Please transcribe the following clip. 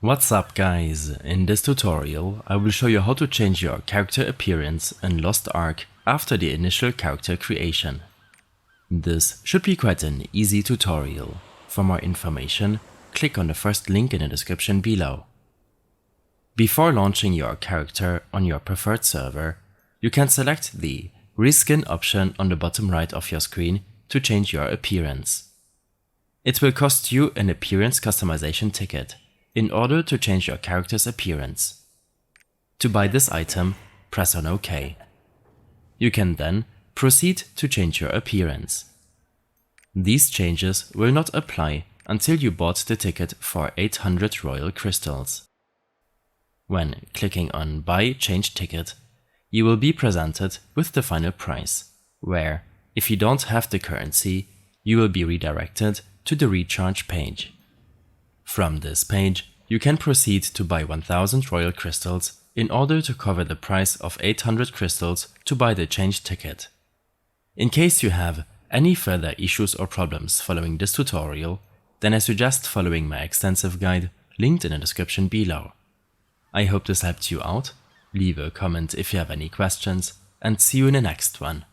What's up guys, in this tutorial I will show you how to change your character appearance in Lost Ark after the initial character creation. This should be quite an easy tutorial. For more information, click on the first link in the description below. Before launching your character on your preferred server, you can select the Reskin option on the bottom right of your screen to change your appearance. It will cost you an appearance customization ticket in order to change your character's appearance. To buy this item, press on OK. You can then proceed to change your appearance. These changes will not apply until you bought the ticket for 800 royal crystals. When clicking on Buy Change Ticket, you will be presented with the final price, where, if you don't have the currency, you will be redirected to the recharge page. From this page, you can proceed to buy 1000 royal crystals in order to cover the price of 800 crystals to buy the change ticket. In case you have any further issues or problems following this tutorial, then I suggest following my extensive guide linked in the description below. I hope this helped you out. Leave a comment if you have any questions, and see you in the next one.